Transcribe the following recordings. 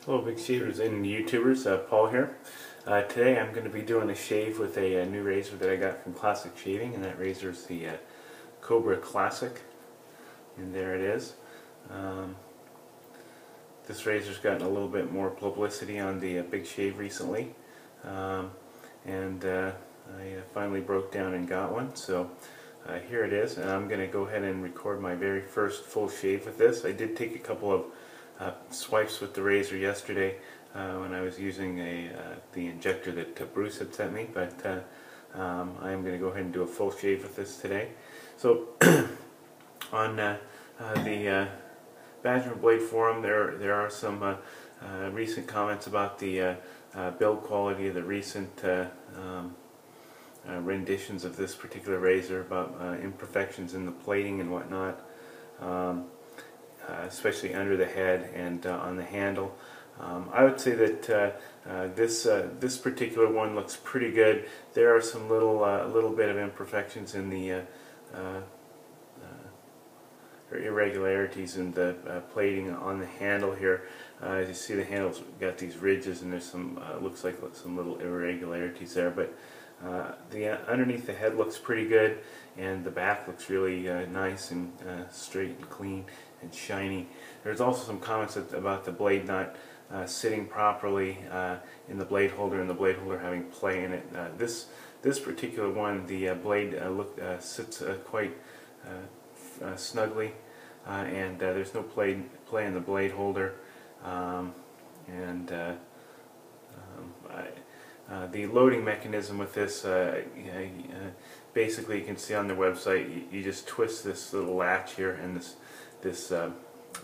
Hello big shavers and YouTubers, Paul here. Today I'm going to be doing a shave with a new razor that I got from Classic Shaving, and that razor is the Cobra Classic, and there it is. This razor's gotten a little bit more publicity on the Big Shave recently, and I finally broke down and got one, so here it is, and I'm going to go ahead and record my very first full shave with this. I did take a couple of swipes with the razor yesterday when I was using the injector that Bruce had sent me, but I am going to go ahead and do a full shave with this today. So on the Badger Blade forum, there are some recent comments about the build quality of the recent renditions of this particular razor, about imperfections in the plating and whatnot. Especially under the head and on the handle. I would say that this particular one looks pretty good. There are some little bit of imperfections in the or irregularities in the plating on the handle here. As you see, the handle's got these ridges, and there's some looks like some little irregularities there. But the underneath the head looks pretty good, and the back looks really nice and straight and clean and shiny. There's also some comments about the blade not sitting properly in the blade holder, and the blade holder having play in it. This particular one, the blade sits quite snugly, and there's no play in the blade holder, the loading mechanism with this, basically you can see on their website, you just twist this little latch here, and this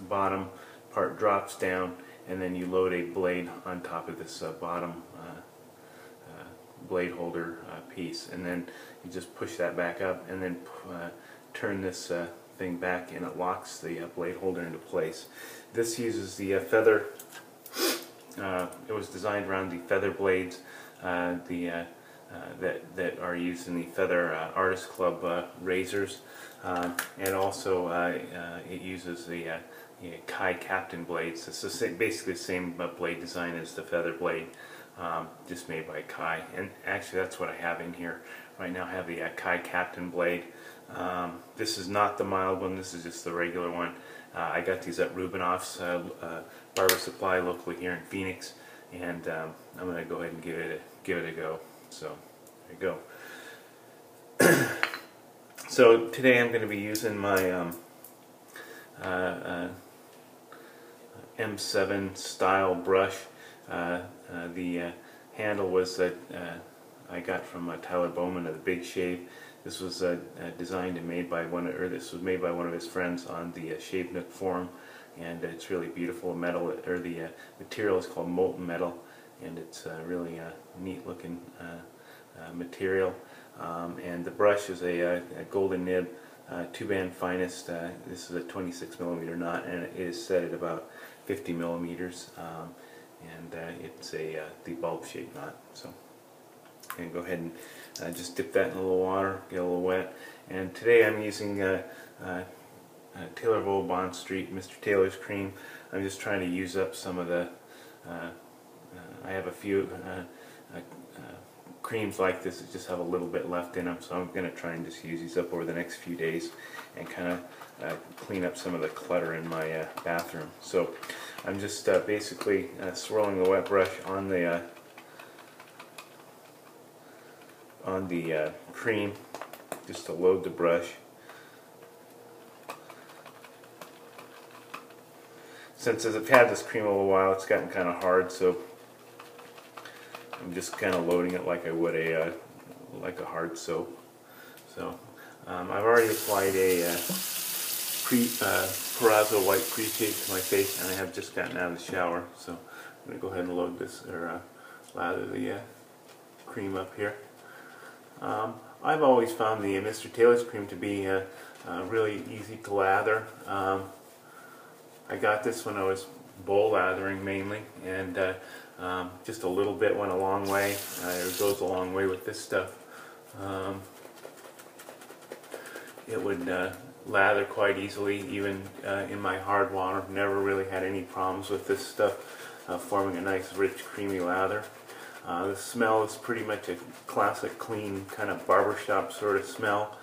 bottom part drops down, and then you load a blade on top of this bottom blade holder piece, and then you just push that back up, and then turn this thing back, and it locks the blade holder into place. This uses the feather. It was designed around the feather blades that are used in the Feather Artist Club razors, and also it uses the Kai Captain blades. It's basically the same blade design as the feather blade, just made by Kai. And actually, that's what I have in here right now. I have the Kai Captain blade. This is not the mild one. This is just the regular one. I got these at Rubinoff's Barber Supply locally here in Phoenix, and I'm going to go ahead and give it a go. So there you go. So today I'm going to be using my M7 style brush. The handle was that I got from Tyler Bowman of the Big Shave. This was designed and made by one of his friends on the Shave Nook forum, and it's really beautiful. Metal, or the material is called molten metal, and it's really neat looking material. And the brush is a golden nib, 2-band finest. This is a 26mm knot, and it is set at about 50mm, and it's the bulb shaped knot. So I'm going to go ahead and just dip that in a little water, get a little wet. And today I'm using Taylor of Old Bond Street, Mr. Taylor's cream. I'm just trying to use up some of the, I have a few creams like this that just have a little bit left in them, so I'm going to try and just use these up over the next few days and kind of clean up some of the clutter in my bathroom. So I'm just basically swirling the wet brush on the cream, just to load the brush. Since I've had this cream a little while, it's gotten kind of hard, so I'm just kind of loading it like I would like a hard soap. So I've already applied a Perazzo white pre-shave to my face, and I have just gotten out of the shower. So I'm going to go ahead and load this, or lather the cream up here. I've always found the Mr. Taylor's cream to be really easy to lather. I got this when I was bowl lathering mainly, and just a little bit went a long way. It goes a long way with this stuff. It would lather quite easily, even in my hard water. Never really had any problems with this stuff. forming a nice rich creamy lather. The smell is pretty much a classic clean kind of barbershop sort of smell.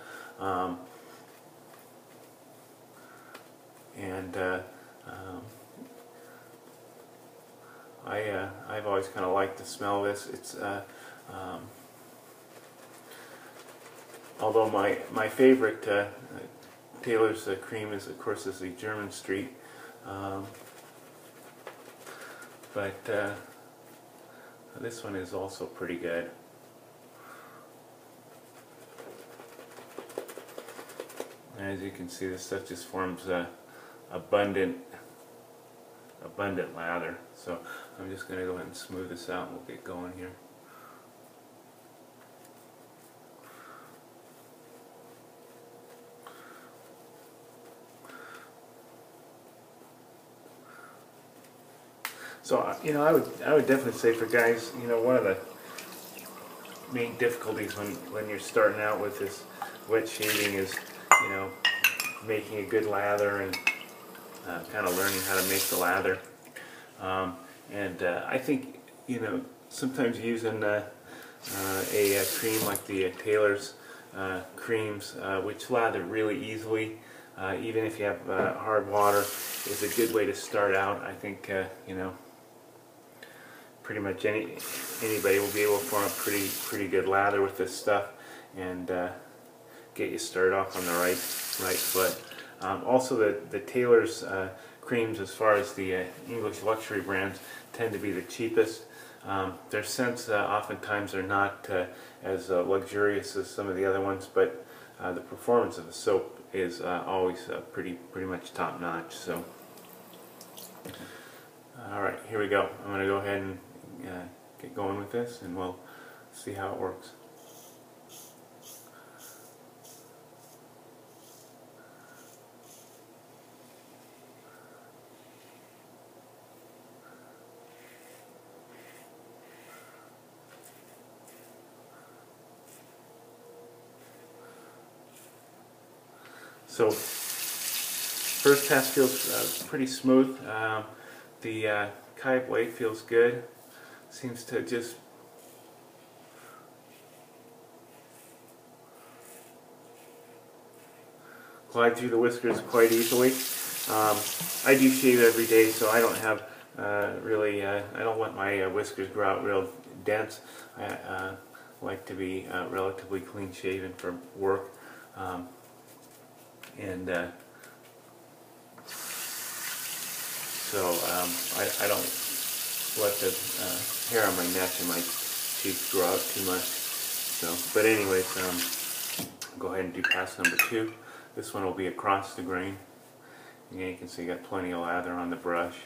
I've always kind of liked the smell of this. It's although my favorite Taylor's cream is, of course, is the German Street, but this one is also pretty good. As you can see, this stuff just forms abundant lather. So I'm just going to go ahead and smooth this out and we'll get going here. So I would definitely say for guys, one of the main difficulties when you're starting out with this wet shaving is making a good lather and kind of learning how to make the lather. I think sometimes using a cream like the Taylor's creams, which lather really easily, even if you have hard water, is a good way to start out. I think pretty much anybody will be able to form a pretty good lather with this stuff and get you started off on the right foot. Also, the Taylor's creams, as far as the English luxury brands, tend to be the cheapest. Their scents oftentimes are not as luxurious as some of the other ones, but the performance of the soap is always pretty much top notch. So, all right, here we go. I'm going to go ahead and get going with this, and we'll see how it works. So, first pass feels pretty smooth. The Kai blade feels good. Seems to just glide through the whiskers quite easily. I do shave every day, so I don't have I don't want my whiskers to grow out real dense. I like to be relatively clean shaven for work. I don't let the hair on my neck and my cheeks grow out too much. So, but anyways, go ahead and do pass number 2. This one will be across the grain. Again, you can see I got plenty of lather on the brush.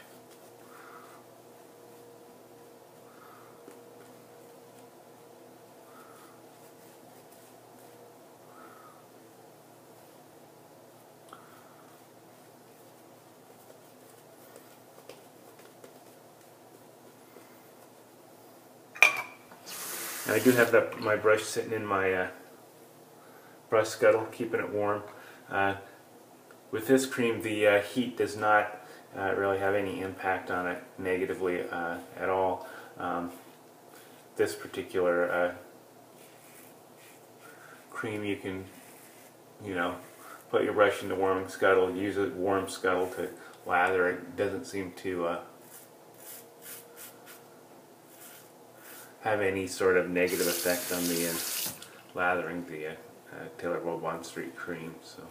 And I do have my brush sitting in my brush scuttle, keeping it warm. With this cream, the heat does not really have any impact on it negatively at all. This particular cream, you can, put your brush in the warming scuttle, use a warm scuttle to lather. It doesn't seem to have any sort of negative effect on the lathering the Taylor Bond Street cream. So,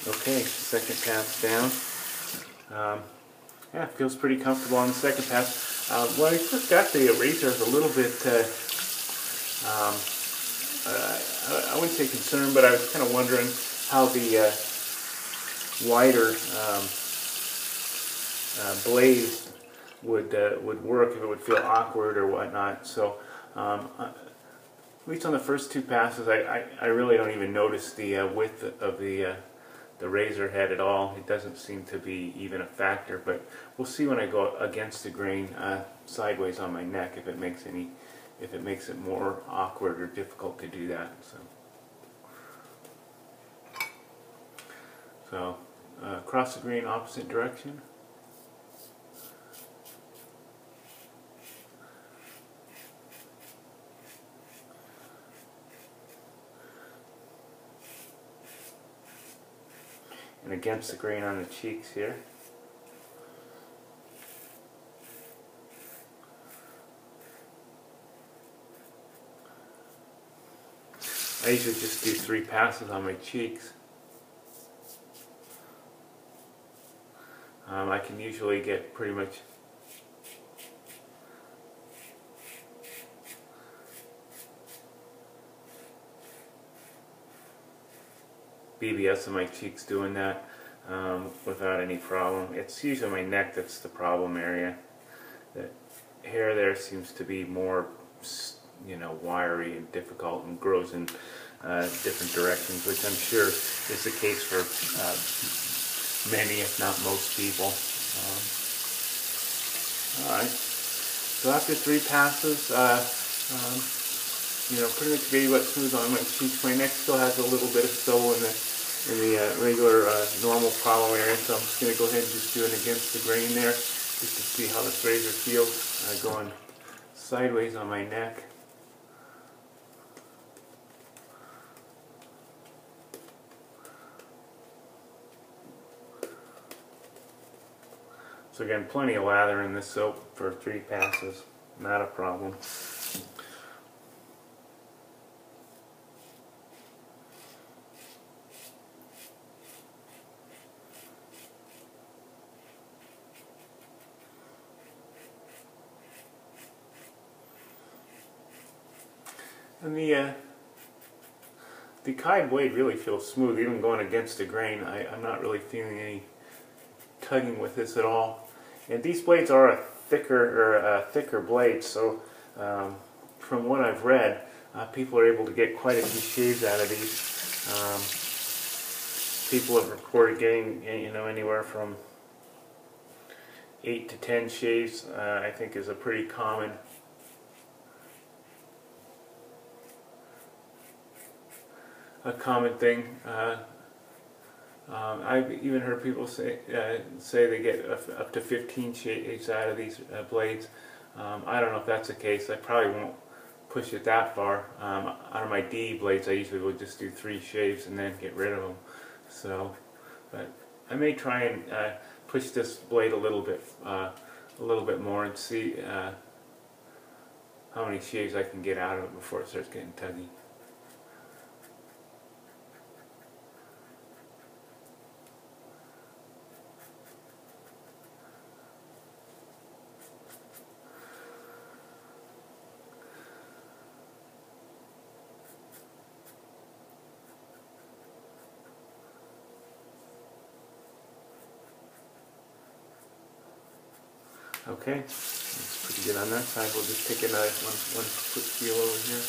okay, second pass down. Yeah, it feels pretty comfortable on the second pass. When I first got the razor, I was a little bit I wouldn't say concerned, but I was kind of wondering how the wider blade would work, if it would feel awkward or whatnot. So at least on the first 2 passes, I really don't even notice the width of the razor head at all. It doesn't seem to be even a factor, but we'll see when I go against the grain sideways on my neck if it makes any if it makes it more awkward or difficult to do that. So across the grain, opposite direction. And against the grain on the cheeks here. I usually just do 3 passes on my cheeks. I can usually get pretty much BBS on my cheeks doing that without any problem. It's usually my neck that's the problem area. The hair there seems to be more, you know, wiry and difficult and grows in different directions, which I'm sure is the case for many, if not most people. Alright, so after 3 passes, you know, pretty much baby wet smooth on my cheeks. My neck still has a little bit of stubble in the regular normal problem area, so I'm just going to go ahead and just do it against the grain there, just to see how this razor feels going sideways on my neck. So again, plenty of lather in this soap for 3 passes, not a problem. And the Kai blade really feels smooth, even going against the grain. I'm not really feeling any tugging with this at all. And these blades are a thicker blade, so from what I've read, people are able to get quite a few shaves out of these. People have reported getting, you know, anywhere from 8 to 10 shaves. I think is a pretty common thing. I've even heard people say they get up to 15 shaves out of these blades. I don't know if that's the case. I probably won't push it that far. Out of my D blades, I usually will just do 3 shaves and then get rid of them. So, but I may try and push this blade a little bit more and see how many shaves I can get out of it before it starts getting tuggy. Okay, that's pretty good on that side. We'll just take one quick feel over here.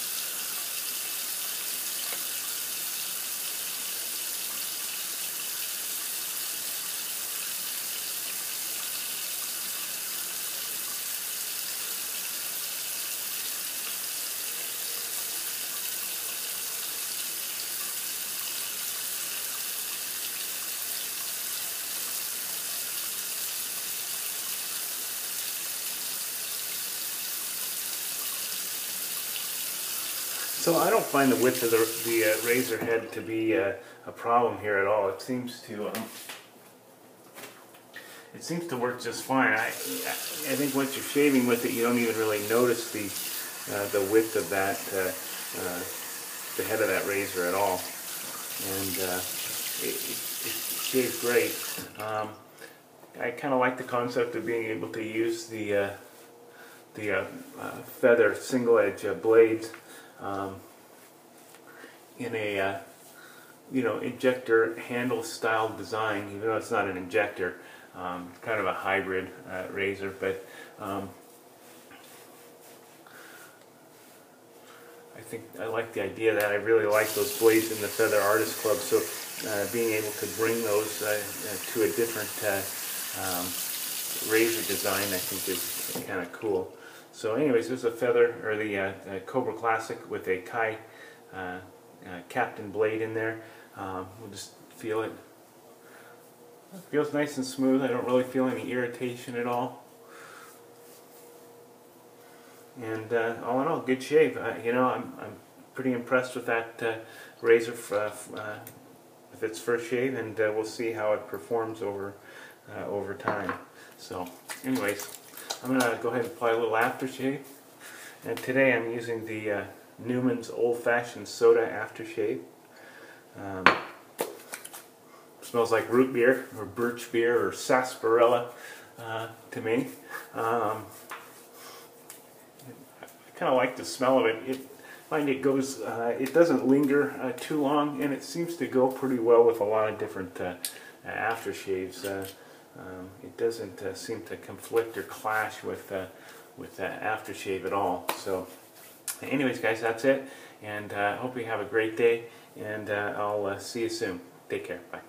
So I don't find the width of the razor head to be a problem here at all. It seems to work just fine. I think once you're shaving with it, you don't even really notice the width of that the head of that razor at all, and it shaves great. I kind of like the concept of being able to use the feather single edge blades in a injector handle style design, even though it's not an injector, kind of a hybrid razor, but I think I like the idea that I really like those blades in the Feather Artist Club, so being able to bring those to a different razor design I think is kind of cool. So anyways, this is a feather, or the Cobra Classic with a Kai Captain blade in there. We'll just feel it. It feels nice and smooth. I don't really feel any irritation at all. And all in all, good shave. You know, I'm pretty impressed with that razor with its first shave, and we'll see how it performs over time. So, anyways, I'm gonna go ahead and apply a little aftershave. And today I'm using the Neumann's Old-Fashioned Soda Aftershave. Smells like root beer, or birch beer, or sarsaparilla to me. I kind of like the smell of it. I find it goes, it doesn't linger too long, and it seems to go pretty well with a lot of different aftershaves. It doesn't seem to conflict or clash with aftershave at all. So, anyways, guys, that's it. And I hope you have a great day. And I'll see you soon. Take care. Bye.